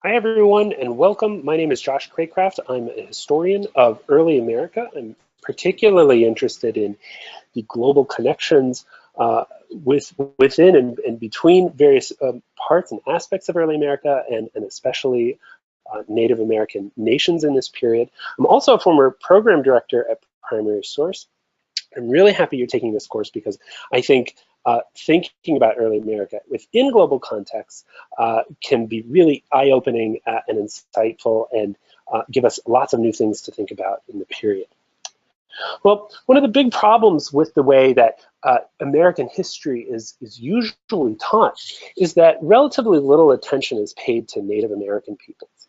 Hi, everyone, and welcome. My name is Josh Cracraft. I'm a historian of early America. I'm particularly interested in the global connections within and between various parts and aspects of early America, and especially Native American nations in this period. I'm also a former program director at Primary Source. I'm really happy you're taking this course because I think thinking about early America within global contexts can be really eye-opening and insightful and give us lots of new things to think about in the period. Well, one of the big problems with the way that American history is usually taught is that relatively little attention is paid to Native American peoples.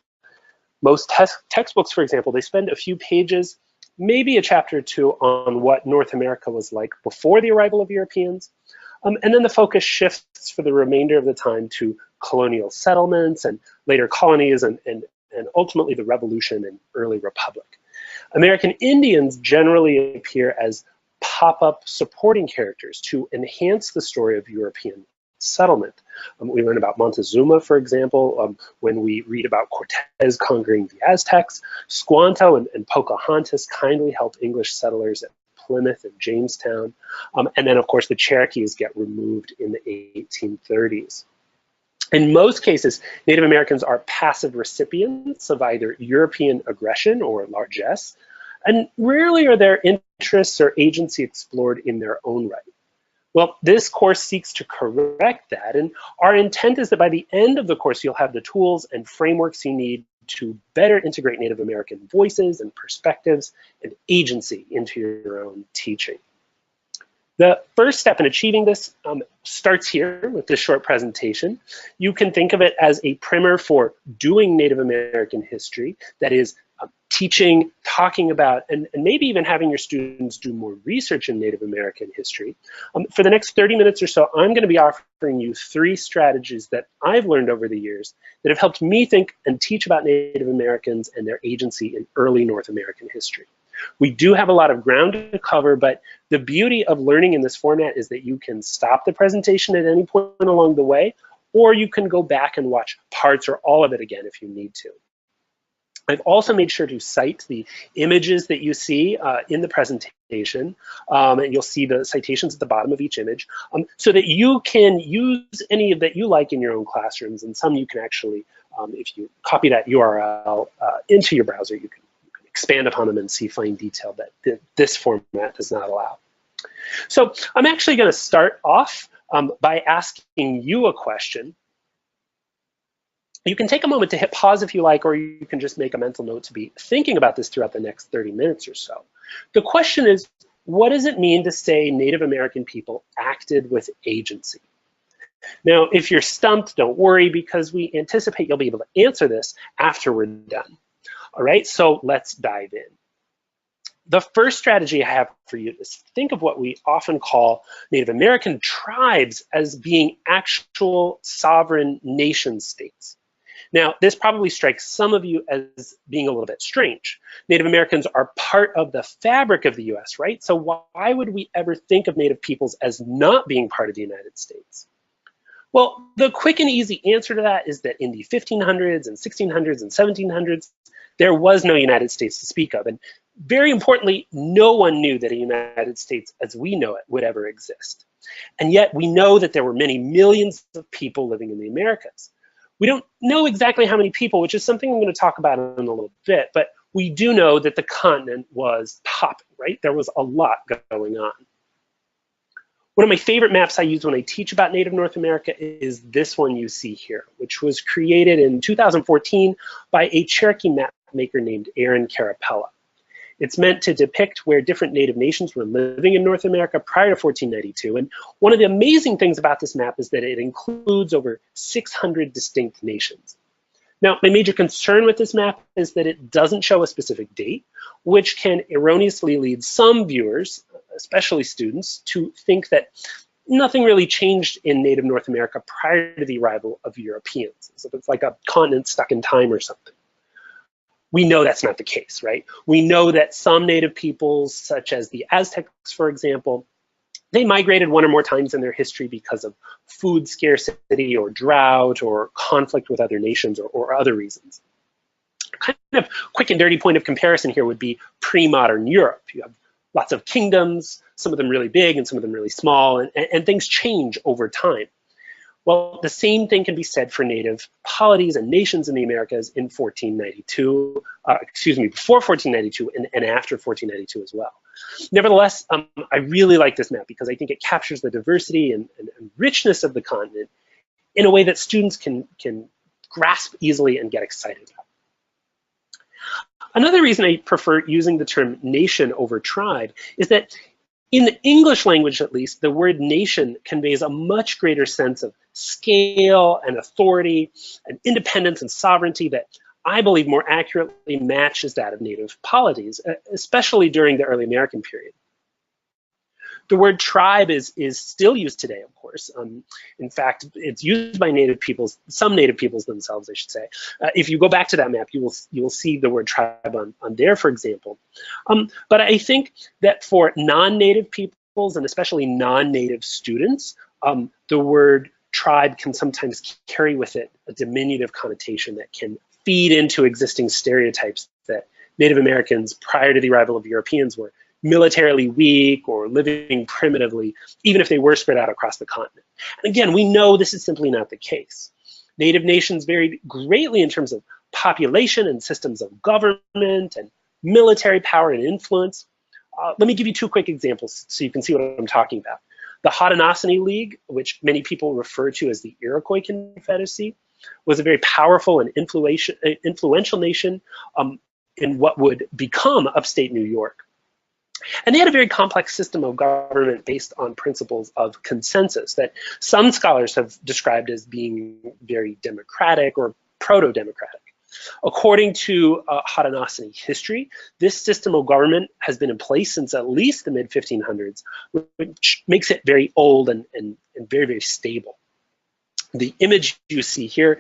Most textbooks, for example, they spend a few pages, maybe a chapter or two, on what North America was like before the arrival of Europeans. And then the focus shifts for the remainder of the time to colonial settlements and later colonies and ultimately the Revolution and early Republic. American Indians generally appear as pop-up supporting characters to enhance the story of European settlement. We learn about Montezuma, for example, when we read about Cortez conquering the Aztecs. Squanto and Pocahontas kindly help English settlers at Plymouth and Jamestown. And then, of course, the Cherokees get removed in the 1830s. In most cases, Native Americans are passive recipients of either European aggression or largesse, and rarely are their interests or agency explored in their own right. Well, this course seeks to correct that, and our intent is that by the end of the course, you'll have the tools and frameworks you need to better integrate Native American voices and perspectives and agency into your own teaching. The first step in achieving this starts here with this short presentation. You can think of it as a primer for doing Native American history, that is, teaching, talking about, and maybe even having your students do more research in Native American history. For the next 30 minutes or so, I'm going to be offering you 3 strategies that I've learned over the years that have helped me think and teach about Native Americans and their agency in early North American history. We do have a lot of ground to cover, but the beauty of learning in this format is that you can stop the presentation at any point along the way, or you can go back and watch parts or all of it again if you need to. I've also made sure to cite the images that you see in the presentation, and you'll see the citations at the bottom of each image, so that you can use any that you like in your own classrooms, and some you can actually, if you copy that URL into your browser, you can expand upon them and see fine detail that this format does not allow. So I'm actually going to start off by asking you a question. You can take a moment to hit pause if you like, or you can just make a mental note to be thinking about this throughout the next 30 minutes or so. The question is, what does it mean to say Native American people acted with agency? Now, if you're stumped, don't worry, because we anticipate you'll be able to answer this after we're done. All right, so let's dive in. The first strategy I have for you is think of what we often call Native American tribes as being actual sovereign nation states. Now, this probably strikes some of you as being a little bit strange. Native Americans are part of the fabric of the US, right? So why would we ever think of Native peoples as not being part of the United States? Well, the quick and easy answer to that is that in the 1500s and 1600s and 1700s, there was no United States to speak of. And very importantly, no one knew that a United States as we know it would ever exist. And yet we know that there were many millions of people living in the Americas. We don't know exactly how many people, which is something I'm going to talk about in a little bit, but we do know that the continent was popping, right? There was a lot going on. One of my favorite maps I use when I teach about Native North America is this one you see here, which was created in 2014 by a Cherokee map maker named Aaron Carapella. It's meant to depict where different Native nations were living in North America prior to 1492. And one of the amazing things about this map is that it includes over 600 distinct nations. Now, my major concern with this map is that it doesn't show a specific date, which can erroneously lead some viewers, especially students, to think that nothing really changed in Native North America prior to the arrival of Europeans. So it's like a continent stuck in time or something. We know that's not the case, right? We know that some Native peoples, such as the Aztecs, for example, They migrated one or more times in their history because of food scarcity or drought or conflict with other nations or other reasons. Kind of quick and dirty point of comparison here would be pre-modern Europe. You have lots of kingdoms, some of them really big and some of them really small, and things change over time. Well, the same thing can be said for native polities and nations in the Americas in 1492, before 1492 and after 1492 as well. Nevertheless, I really like this map because I think it captures the diversity and richness of the continent in a way that students can grasp easily and get excited about. Another reason I prefer using the term nation over tribe is that in the English language, at least, the word nation conveys a much greater sense of scale and authority and independence and sovereignty that I believe more accurately matches that of native polities, especially during the early American period. The word tribe is still used today, of course. In fact, it's used by native peoples, some native peoples themselves, I should say. If you go back to that map, you will see the word tribe on there, for example. But I think that for non-native peoples, and especially non-native students, the word tribe can sometimes carry with it a diminutive connotation that can feed into existing stereotypes that Native Americans prior to the arrival of Europeans were militarily weak or living primitively, even if they were spread out across the continent. And again, we know this is simply not the case. Native nations varied greatly in terms of population and systems of government and military power and influence. Let me give you two quick examples so you can see what I'm talking about. The Haudenosaunee League, which many people refer to as the Iroquois Confederacy, was a very powerful and influential nation in what would become upstate New York. And they had a very complex system of government based on principles of consensus that some scholars have described as being very democratic or proto-democratic. According to Haudenosaunee history, this system of government has been in place since at least the mid-1500s, which makes it very old and very, very stable. The image you see here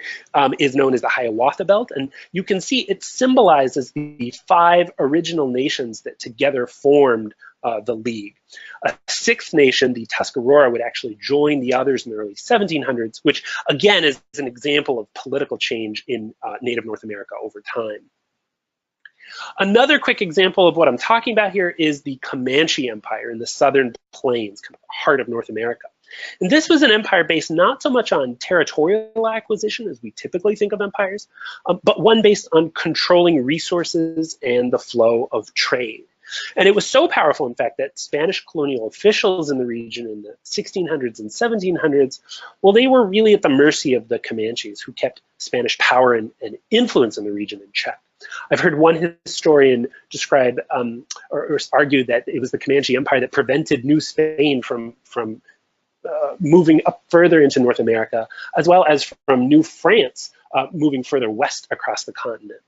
is known as the Hiawatha Belt, and you can see it symbolizes the 5 original nations that together formed the League. A 6th nation, the Tuscarora, would actually join the others in the early 1700s, which again is an example of political change in Native North America over time. Another quick example of what I'm talking about here is the Comanche Empire in the Southern Plains, kind of the heart of North America. And this was an empire based not so much on territorial acquisition as we typically think of empires, but one based on controlling resources and the flow of trade. And it was so powerful, in fact, that Spanish colonial officials in the region in the 1600s and 1700s, well, they were really at the mercy of the Comanches, who kept Spanish power and influence in the region in check. I've heard one historian describe or argue that it was the Comanche Empire that prevented New Spain from moving up further into North America, as well as from New France moving further west across the continent.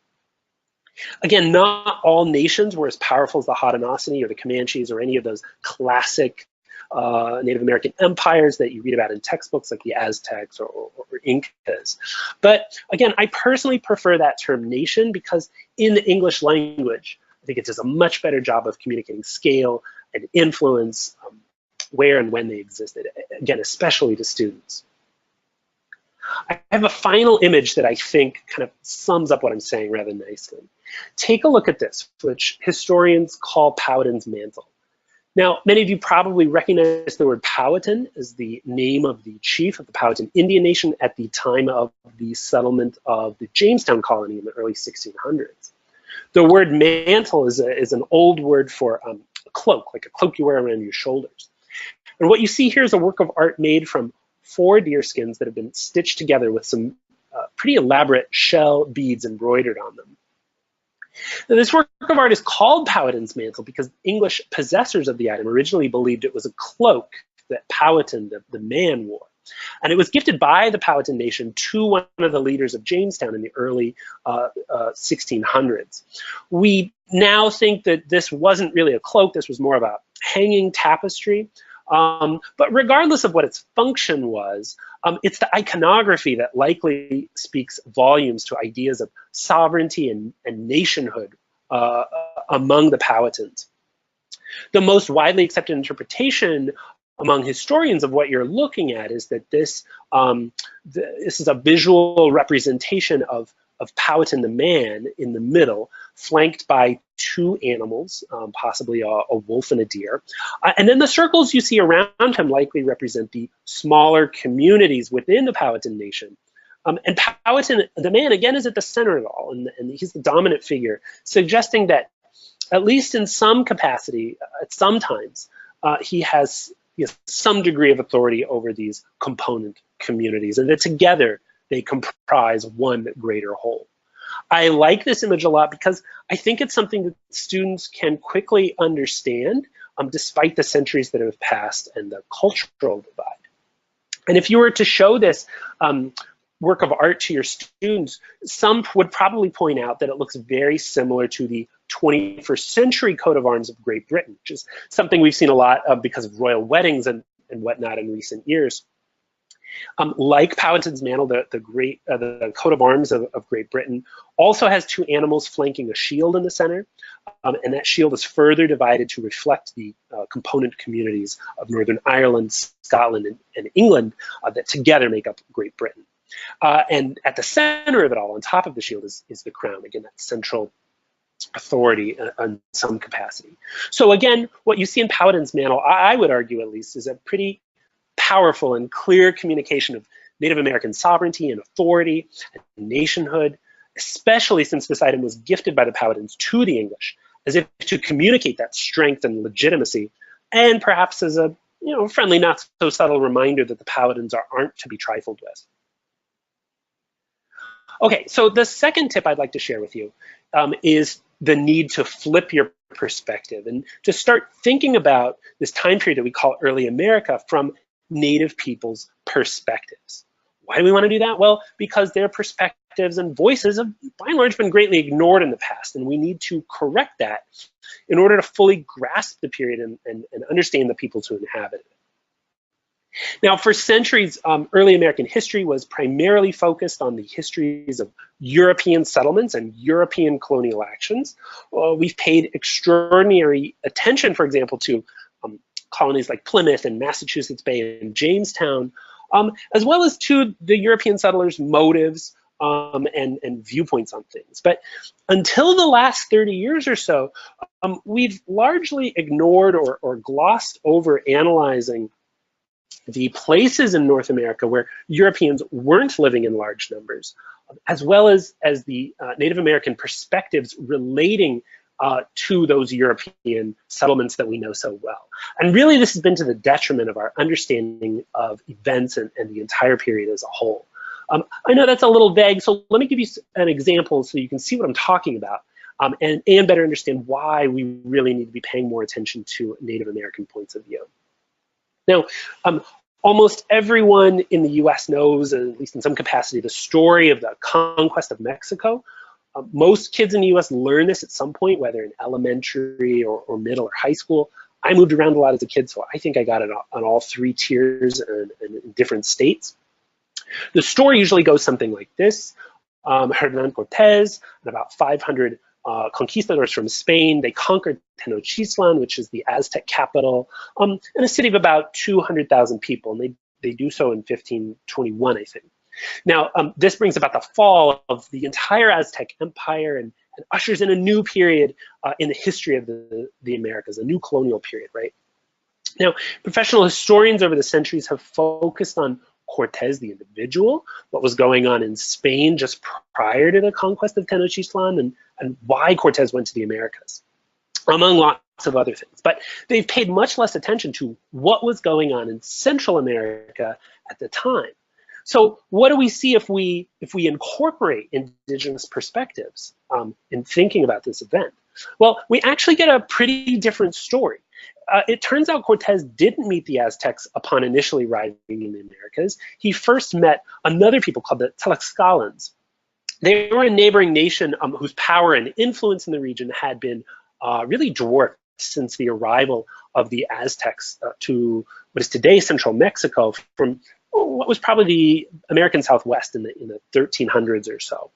Again, not all nations were as powerful as the Haudenosaunee or the Comanches or any of those classic Native American empires that you read about in textbooks like the Aztecs or Incas. But again, I personally prefer that term nation because in the English language, I think it does a much better job of communicating scale and influence, where and when they existed, again, especially to students. I have a final image that I think kind of sums up what I'm saying rather nicely. Take a look at this, which historians call Powhatan's mantle. Now, many of you probably recognize the word Powhatan as the name of the chief of the Powhatan Indian Nation at the time of the settlement of the Jamestown colony in the early 1600s. The word mantle is an old word for a cloak, like a cloak you wear around your shoulders. And what you see here is a work of art made from 4 deer skins that have been stitched together with some pretty elaborate shell beads embroidered on them. Now, this work of art is called Powhatan's mantle because English possessors of the item originally believed it was a cloak that Powhatan, the man, wore. And it was gifted by the Powhatan Nation to one of the leaders of Jamestown in the early 1600s. We now think that this wasn't really a cloak, this was more of a hanging tapestry. But regardless of what its function was, it's the iconography that likely speaks volumes to ideas of sovereignty and nationhood among the Powhatans. The most widely accepted interpretation among historians of what you're looking at is that this this is a visual representation of Powhatan the man in the middle, flanked by two animals, possibly a wolf and a deer. And then the circles you see around him likely represent the smaller communities within the Powhatan nation. And Powhatan the man, again, is at the center of it all, and he's the dominant figure, suggesting that, at least in some capacity, at some times, he has some degree of authority over these component communities, and that together they comprise one greater whole. I like this image a lot because I think it's something that students can quickly understand, despite the centuries that have passed and the cultural divide. And if you were to show this work of art to your students, some would probably point out that it looks very similar to the 21st century coat of arms of Great Britain, which is something we've seen a lot of because of royal weddings and whatnot in recent years. Like Powhatan's mantle, the coat of arms of Great Britain also has two animals flanking a shield in the center, and that shield is further divided to reflect the component communities of Northern Ireland, Scotland, and England that together make up Great Britain. And at the center of it all, on top of the shield, is the crown, again, that central authority in some capacity. So again, what you see in Powhatan's mantle, I would argue at least, is a pretty powerful and clear communication of Native American sovereignty and authority and nationhood, especially since this item was gifted by the Powhatans to the English, as if to communicate that strength and legitimacy, and perhaps as a friendly, not so subtle reminder that the Powhatans aren't to be trifled with. Okay, so the second tip I'd like to share with you is the need to flip your perspective and to start thinking about this time period that we call early America from Native people's perspectives. Why do we want to do that? Well, because their perspectives and voices have, by and large, been greatly ignored in the past, and we need to correct that in order to fully grasp the period and understand the peoples who inhabit it. Now, for centuries, early American history was primarily focused on the histories of European settlements and European colonial actions. We've paid extraordinary attention, for example, to colonies like Plymouth and Massachusetts Bay and Jamestown, as well as to the European settlers' motives and viewpoints on things. But until the last 30 years or so, we've largely ignored or glossed over analyzing the places in North America where Europeans weren't living in large numbers, as well as the Native American perspectives relating to those European settlements that we know so well. And really, this has been to the detriment of our understanding of events and the entire period as a whole. I know that's a little vague, so let me give you an example so you can see what I'm talking about and better understand why we really need to be paying more attention to Native American points of view. Now, almost everyone in the US knows, at least in some capacity, the story of the conquest of Mexico. Most kids in the US learn this at some point, whether in elementary or middle or high school. I moved around a lot as a kid, so I think I got it on all three tiers and in different states. The story usually goes something like this. Hernan Cortez and about 500 conquistadors from Spain, they conquered Tenochtitlan, which is the Aztec capital, in a city of about 200,000 people, and they do so in 1521, I think. Now, this brings about the fall of the entire Aztec Empire and ushers in a new period in the history of the Americas, a new colonial period, right? Now, professional historians over the centuries have focused on Cortez, the individual, what was going on in Spain just prior to the conquest of Tenochtitlan, and why Cortez went to the Americas, among lots of other things. But they've paid much less attention to what was going on in Central America at the time. So what do we see if we incorporate indigenous perspectives in thinking about this event? Well, we actually get a pretty different story. It turns out Cortez didn't meet the Aztecs upon initially arriving in the Americas. He first met another people called the Tlaxcalans. They were a neighboring nation whose power and influence in the region had been really dwarfed since the arrival of the Aztecs to what is today central Mexico from what was probably the American Southwest in the 1300s or so.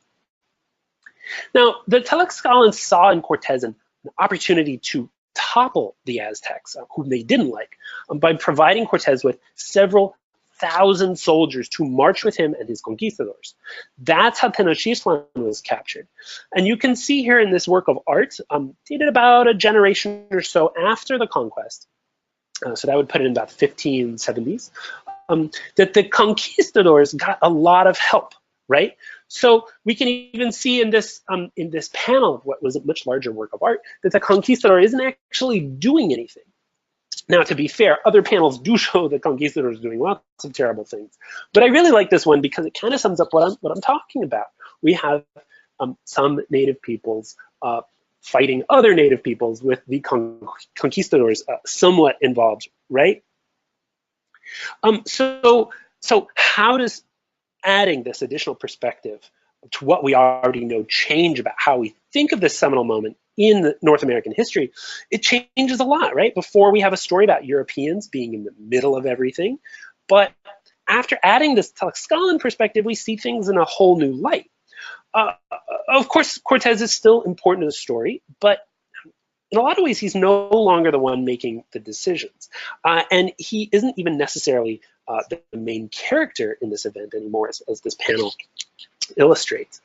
Now, the Tlaxcalans saw in Cortez an opportunity to topple the Aztecs, whom they didn't like, by providing Cortez with several thousand soldiers to march with him and his conquistadors. That's how Tenochtitlan was captured. And you can see here in this work of art, dated about a generation or so after the conquest, so that would put it in about 1570s, that the conquistadors got a lot of help, right? So we can even see in this panel, what was a much larger work of art, that the conquistador isn't actually doing anything. Now, to be fair, other panels do show the conquistadors doing lots of terrible things. But I really like this one because it kind of sums up what I'm talking about. We have some native peoples fighting other native peoples with the conquistadors somewhat involved, right? So how does adding this additional perspective to what we already know change about how we think of this seminal moment in North American history? It changes a lot, right? Before, we have a story about Europeans being in the middle of everything, but after adding this Tlaxcalan perspective, we see things in a whole new light. Of course, Cortez is still important to the story, but in a lot of ways, he's no longer the one making the decisions. And he isn't even necessarily the main character in this event anymore, as this panel illustrates.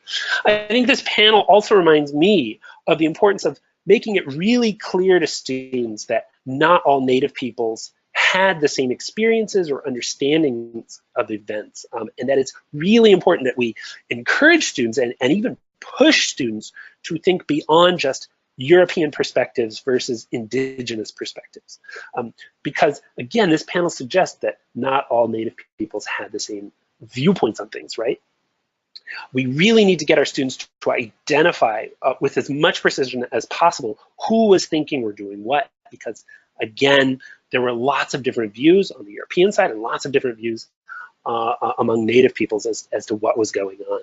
I think this panel also reminds me of the importance of making it really clear to students that not all native peoples had the same experiences or understandings of events, and that it's really important that we encourage students and even push students to think beyond just European perspectives versus indigenous perspectives. Because again, this panel suggests that not all native peoples had the same viewpoints on things, right? We really need to get our students to identify with as much precision as possible who was thinking or doing what, because again, there were lots of different views on the European side and lots of different views among native peoples as to what was going on.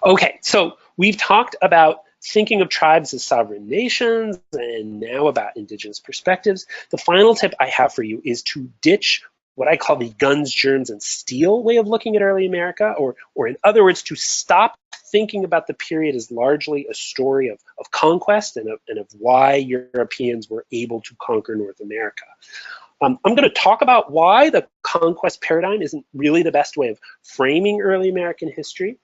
Okay, so we've talked about thinking of tribes as sovereign nations and now about indigenous perspectives. The final tip I have for you is to ditch what I call the guns, germs, and steel way of looking at early America, or in other words, to stop thinking about the period as largely a story of conquest and of why Europeans were able to conquer North America. I'm going to talk about why the conquest paradigm isn't really the best way of framing early American history.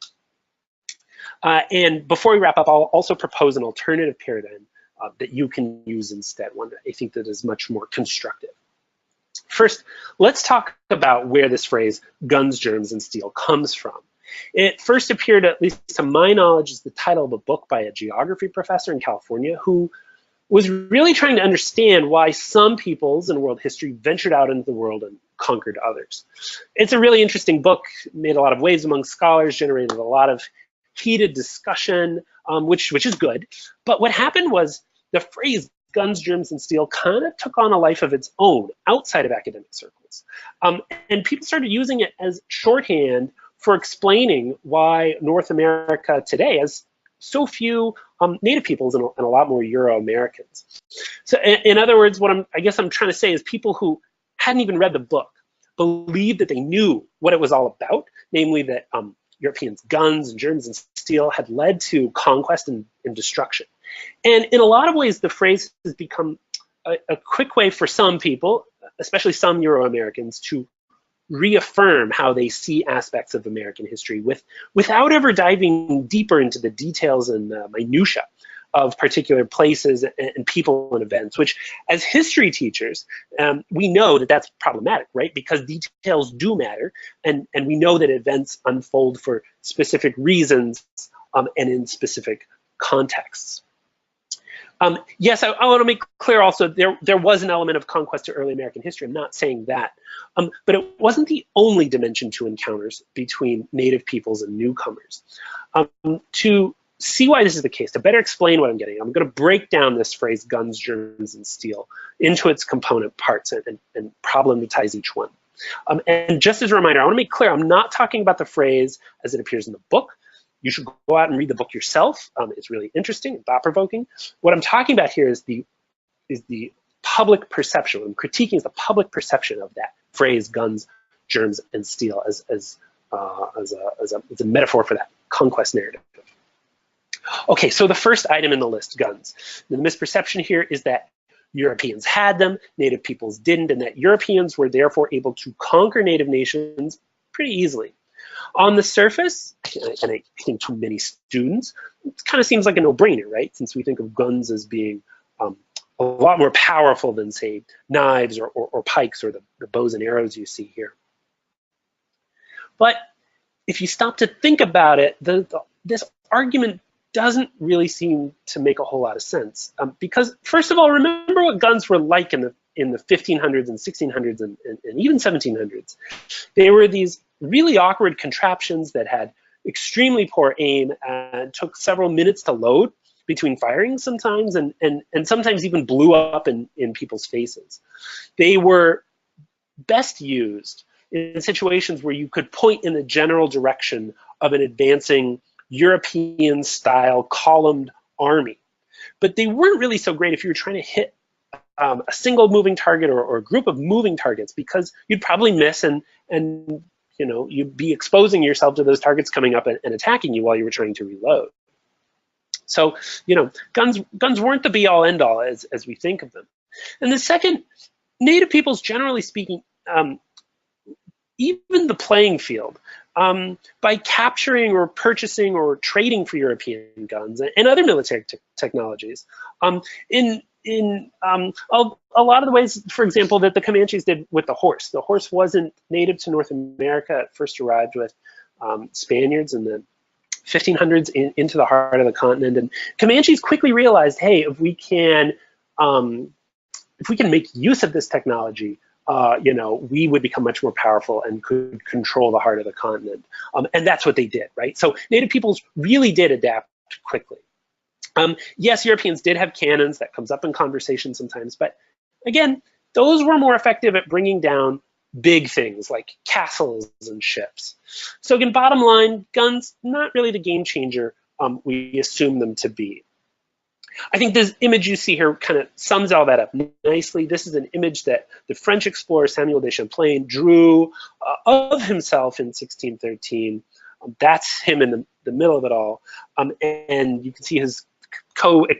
And before we wrap up, I'll also propose an alternative paradigm that you can use instead, one that I think that is much more constructive. First, let's talk about where this phrase, guns, germs, and steel, comes from. It first appeared, at least to my knowledge, as the title of a book by a geography professor in California who was really trying to understand why some peoples in world history ventured out into the world and conquered others. It's a really interesting book, made a lot of waves among scholars, generated a lot of heated discussion, which is good. But what happened was the phrase guns, germs, and steel kind of took on a life of its own outside of academic circles. And people started using it as shorthand for explaining why North America today has so few native peoples and a lot more Euro-Americans. So in other words, what I guess I'm trying to say is people who hadn't even read the book believed that they knew what it was all about, namely that Europeans' guns and germs and steel had led to conquest and destruction. And in a lot of ways, the phrase has become a quick way for some people, especially some Euro-Americans, to reaffirm how they see aspects of American history without ever diving deeper into the details and minutia of particular places and people and events, which as history teachers, we know that that's problematic, right? Because details do matter, and we know that events unfold for specific reasons and in specific contexts. Yes, I want to make clear also there was an element of conquest to early American history. I'm not saying that, but it wasn't the only dimension to encounters between native peoples and newcomers. To see why this is the case, to better explain what I'm getting, I'm going to break down this phrase guns, germs, and steel into its component parts and problematize each one. And just as a reminder, I want to make clear I'm not talking about the phrase as it appears in the book. You should go out and read the book yourself. It's really interesting and thought-provoking. What I'm talking about here is the public perception. What I'm critiquing is the public perception of that phrase, guns, germs, and steel, as a metaphor for that conquest narrative. Okay, so the first item in the list, guns. The misperception here is that Europeans had them, native peoples didn't, and that Europeans were therefore able to conquer native nations pretty easily. On the surface, and I think to many students, it kind of seems like a no-brainer, right? Since we think of guns as being a lot more powerful than, say, knives or pikes or the bows and arrows you see here. But if you stop to think about it, this argument doesn't really seem to make a whole lot of sense. Because first of all, remember what guns were like in the 1500s and 1600s and even 1700s. They were these really awkward contraptions that had extremely poor aim and took several minutes to load between firing sometimes, and sometimes even blew up in people's faces. They were best used in situations where you could point in the general direction of an advancing European-style columned army. But they weren't really so great if you were trying to hit a single moving target or a group of moving targets, because you'd probably miss and you know, you'd be exposing yourself to those targets coming up and attacking you while you were trying to reload. So, you know, guns weren't the be-all end-all as we think of them. And the second, native peoples, generally speaking, even the playing field, by capturing or purchasing or trading for European guns and other military technologies, in a lot of the ways, for example, that the Comanches did with the horse. The horse wasn't native to North America. It first arrived with Spaniards in the 1500s into the heart of the continent. And Comanches quickly realized, hey, if we can make use of this technology, you know, we would become much more powerful and could control the heart of the continent. And that's what they did, right? So native peoples really did adapt quickly. Yes, Europeans did have cannons. That comes up in conversation sometimes. But again, those were more effective at bringing down big things like castles and ships. So again, bottom line, guns, not really the game changer we assume them to be. I think this image you see here kind of sums all that up nicely. This is an image that the French explorer Samuel de Champlain drew of himself in 1613. That's him in the middle of it all. And you can see his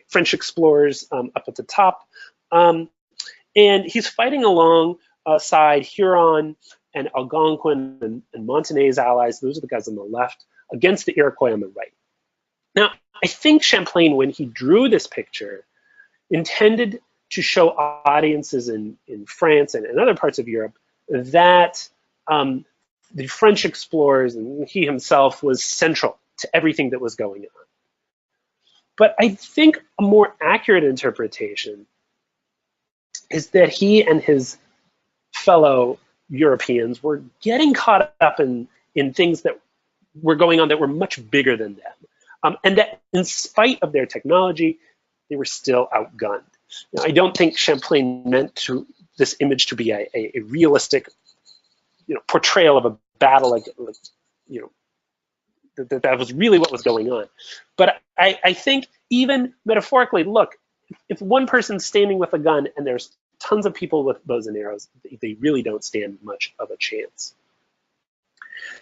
French explorers up at the top. And he's fighting alongside Huron and Algonquin and Montagnais allies. Those are the guys on the left, against the Iroquois on the right. Now, I think Champlain, when he drew this picture, intended to show audiences in France and in other parts of Europe that the French explorers and he himself was central to everything that was going on. But I think a more accurate interpretation is that he and his fellow Europeans were getting caught up in things that were going on that were much bigger than them. And that in spite of their technology, they were still outgunned. Now, I don't think Champlain meant this image to be a realistic, you know, portrayal of a battle, like you know, that was really what was going on. But I think even metaphorically, look, if one person's standing with a gun and there's tons of people with bows and arrows, they really don't stand much of a chance.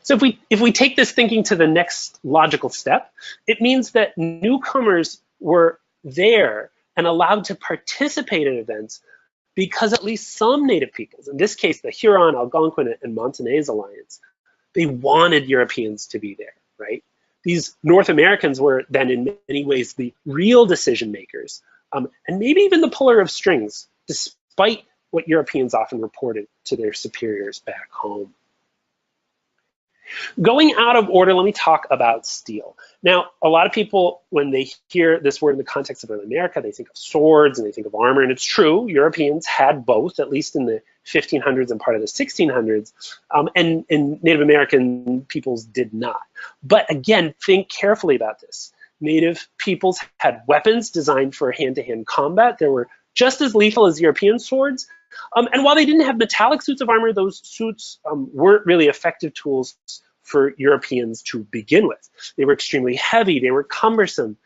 So if we take this thinking to the next logical step, it means that newcomers were there and allowed to participate in events because at least some native peoples, in this case the Huron, Algonquin, and Montagnais alliance, they wanted Europeans to be there, right? These North Americans were then in many ways the real decision makers, and maybe even the puller of strings, despite what Europeans often reported to their superiors back home. Going out of order, let me talk about steel. Now, a lot of people, when they hear this word in the context of early America, they think of swords and they think of armor, and it's true, Europeans had both, at least in the 1500s and part of the 1600s, and Native American peoples did not. But again, think carefully about this. Native peoples had weapons designed for hand-to-hand combat. They were just as lethal as European swords. And while they didn't have metallic suits of armor, those suits weren't really effective tools for Europeans to begin with. They were extremely heavy, they were cumbersome,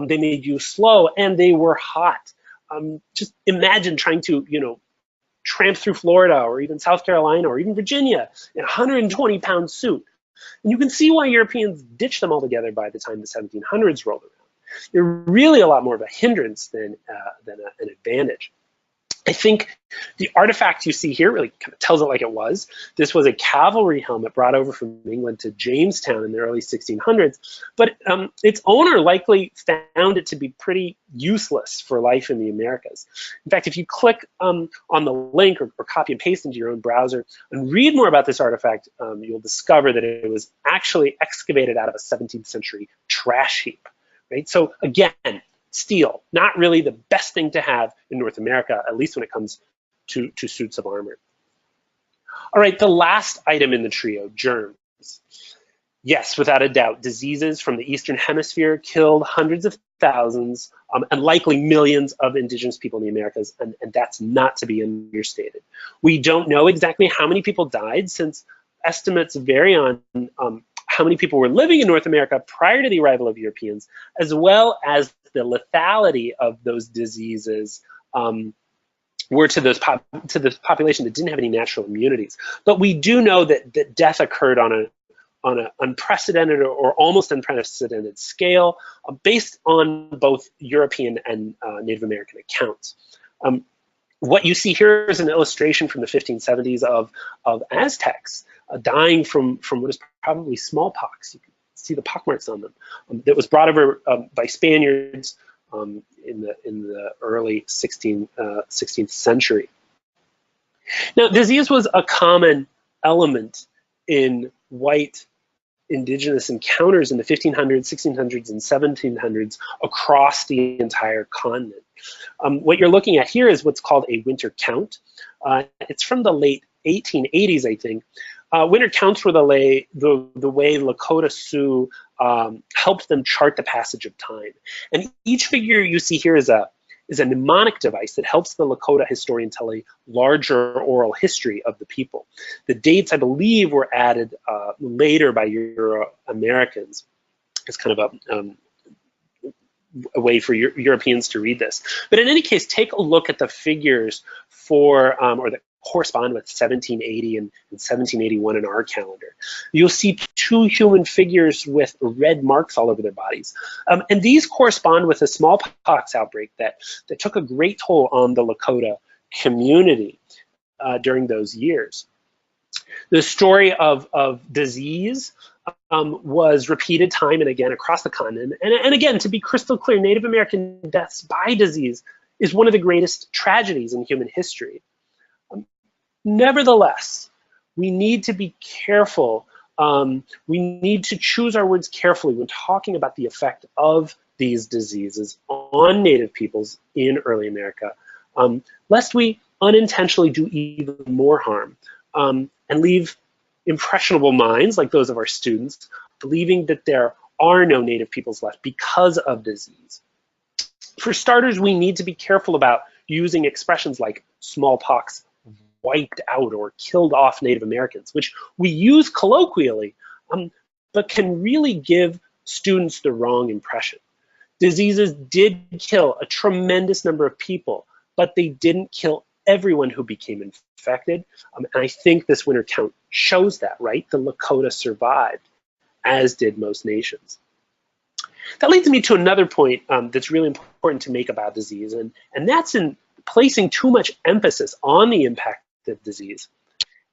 they made you slow, and they were hot. Just imagine trying to, you know, tramp through Florida or even South Carolina or even Virginia in a 120-pound suit. And you can see why Europeans ditched them altogether by the time the 1700s rolled around. They're really a lot more of a hindrance than an advantage. I think the artifact you see here really kind of tells it like it was. This was a cavalry helmet brought over from England to Jamestown in the early 1600s, but its owner likely found it to be pretty useless for life in the Americas. In fact, if you click on the link or copy and paste into your own browser and read more about this artifact, you'll discover that it was actually excavated out of a 17th century trash heap, right? So again, steel, not really the best thing to have in North America, at least when it comes to suits of armor. All right, the last item in the trio, germs. Yes, without a doubt, diseases from the Eastern Hemisphere killed hundreds of thousands and likely millions of indigenous people in the Americas, and that's not to be understated. We don't know exactly how many people died, since estimates vary on how many people were living in North America prior to the arrival of Europeans, as well as the lethality of those diseases were to the population that didn't have any natural immunities. But we do know that death occurred on an unprecedented or almost unprecedented scale based on both European and Native American accounts. What you see here is an illustration from the 1570s of Aztecs dying from what is probably smallpox. You can see the pockmarks on them. That was brought over by Spaniards in the early 16th century. Now, disease was a common element in white indigenous encounters in the 1500s, 1600s, and 1700s across the entire continent. What you're looking at here is what's called a winter count. It's from the late 1880s, I think. Winter counts were the way Lakota Sioux helped them chart the passage of time. And each figure you see here is a mnemonic device that helps the Lakota historian tell a larger oral history of the people. The dates, I believe, were added later by Euro-Americans. It's kind of a way for Europeans to read this. But in any case, take a look at the figures for, or that correspond with 1780 and 1781 in our calendar. You'll see two human figures with red marks all over their bodies. And these correspond with a smallpox outbreak that took a great toll on the Lakota community during those years. The story of disease was repeated time and again across the continent. And again, to be crystal clear, Native American deaths by disease is one of the greatest tragedies in human history. Nevertheless, we need to be careful. We need to choose our words carefully when talking about the effect of these diseases on Native peoples in early America, lest we unintentionally do even more harm and leave impressionable minds, like those of our students, believing that there are no Native peoples left because of disease. For starters, we need to be careful about using expressions like smallpox wiped out or killed off Native Americans, which we use colloquially, but can really give students the wrong impression. Diseases did kill a tremendous number of people, but they didn't kill everyone who became infected. And I think this winter count shows that, right? The Lakota survived, as did most nations. That leads me to another point that's really important to make about disease, and that's in placing too much emphasis on the impact of disease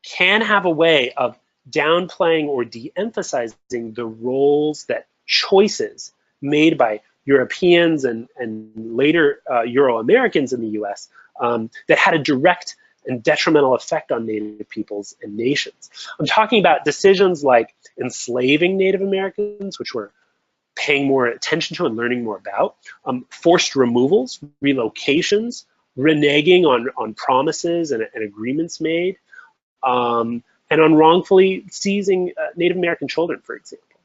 can have a way of downplaying or de-emphasizing the roles that choices made by Europeans and later Euro-Americans in the US that had a direct and detrimental effect on Native peoples and nations. I'm talking about decisions like enslaving Native Americans, which we're paying more attention to and learning more about, forced removals, relocations, reneging on promises and agreements made, and on wrongfully seizing Native American children, for example.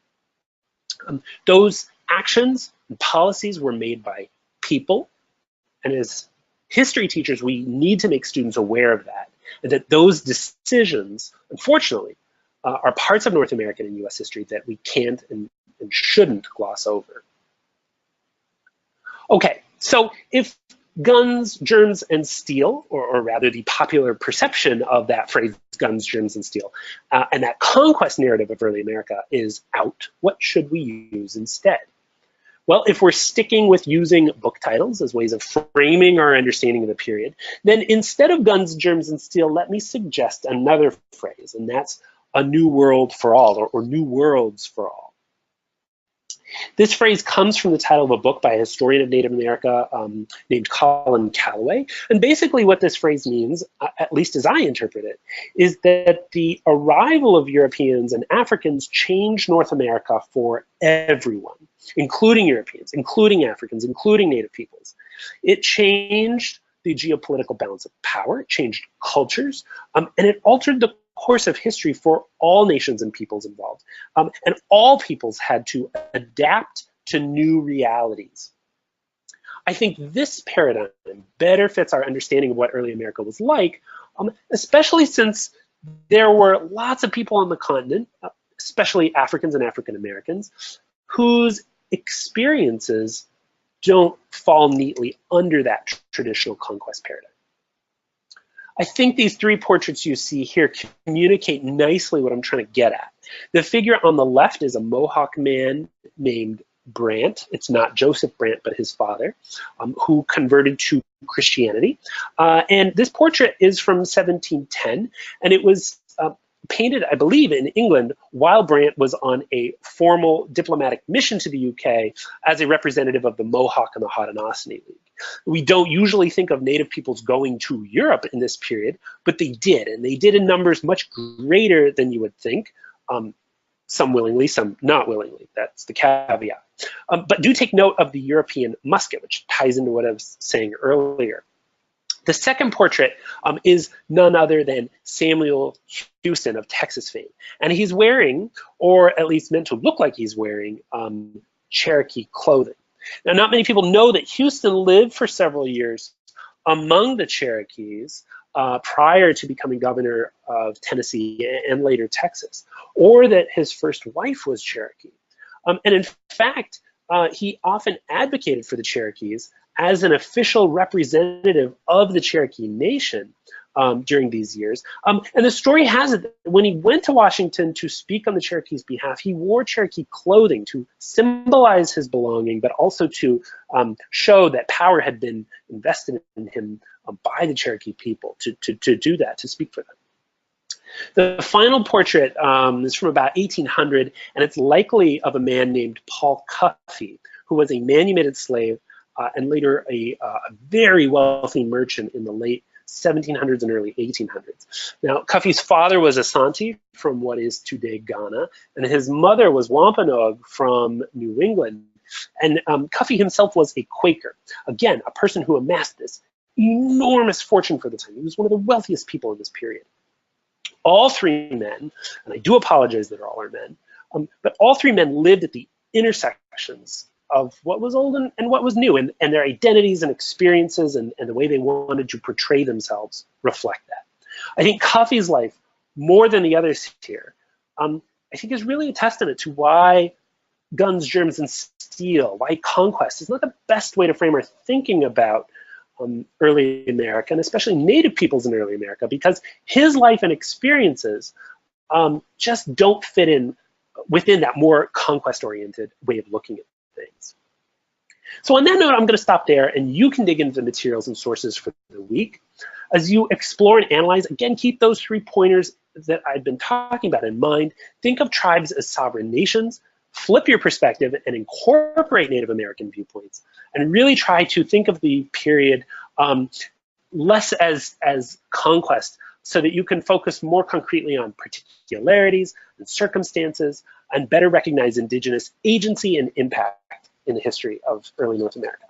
Those actions and policies were made by people, and as history teachers, we need to make students aware of that, and that those decisions, unfortunately, are parts of North American and US history that we can't and shouldn't gloss over. Okay, so if guns, germs, and steel, or rather the popular perception of that phrase, guns, germs, and steel, and that conquest narrative of early America is out, what should we use instead? Well, if we're sticking with using book titles as ways of framing our understanding of the period, then instead of guns, germs, and steel, let me suggest another phrase, and that's a new world for all, or new worlds for all. This phrase comes from the title of a book by a historian of Native America named Colin Calloway. And basically what this phrase means, at least as I interpret it, is that the arrival of Europeans and Africans changed North America for everyone, including Europeans, including Africans, including Native peoples. It changed the geopolitical balance of power, it changed cultures, and it altered the course of history for all nations and peoples involved. And all peoples had to adapt to new realities. I think this paradigm better fits our understanding of what early America was like, especially since there were lots of people on the continent, especially Africans and African Americans, whose experiences don't fall neatly under that traditional conquest paradigm. I think these three portraits you see here communicate nicely what I'm trying to get at. The figure on the left is a Mohawk man named Brant. It's not Joseph Brant, but his father, who converted to Christianity. And this portrait is from 1710, and it was painted, I believe, in England while Brant was on a formal diplomatic mission to the UK as a representative of the Mohawk and the Haudenosaunee League. We don't usually think of Native peoples going to Europe in this period, but they did, and they did in numbers much greater than you would think. Some willingly, some not willingly. That's the caveat. But do take note of the European musket, which ties into what I was saying earlier. The second portrait is none other than Samuel Houston of Texas fame. And he's wearing, or at least meant to look like he's wearing, Cherokee clothing. Now, not many people know that Houston lived for several years among the Cherokees prior to becoming governor of Tennessee and later Texas, or that his first wife was Cherokee. And in fact, he often advocated for the Cherokees as an official representative of the Cherokee Nation during these years. And the story has it that when he went to Washington to speak on the Cherokees' behalf, he wore Cherokee clothing to symbolize his belonging, but also to show that power had been invested in him by the Cherokee people to do that, to speak for them. The final portrait is from about 1800, and it's likely of a man named Paul Cuffey, who was a manumitted slave and later a very wealthy merchant in the late 1700s and early 1800s. Now, Cuffey's father was Asante from what is today Ghana, and his mother was Wampanoag from New England. And Cuffey himself was a Quaker, again, a person who amassed this enormous fortune for the time. He was one of the wealthiest people in this period. All three men, and I do apologize that all are men, but all three men lived at the intersections of what was old and what was new, and their identities and experiences and the way they wanted to portray themselves reflect that. I think Cuffey's life, more than the others here, I think is really a testament to why guns, germs, and steel, why conquest is not the best way to frame our thinking about early America, and especially Native peoples in early America, because his life and experiences just don't fit in within that more conquest-oriented way of looking at things. So on that note, I'm going to stop there, and you can dig into the materials and sources for the week. As you explore and analyze, again, keep those 3 pointers that I've been talking about in mind. Think of tribes as sovereign nations, flip your perspective and incorporate Native American viewpoints, and really try to think of the period less as conquest, so that you can focus more concretely on particularities and circumstances and better recognize Indigenous agency and impact in the history of early North America.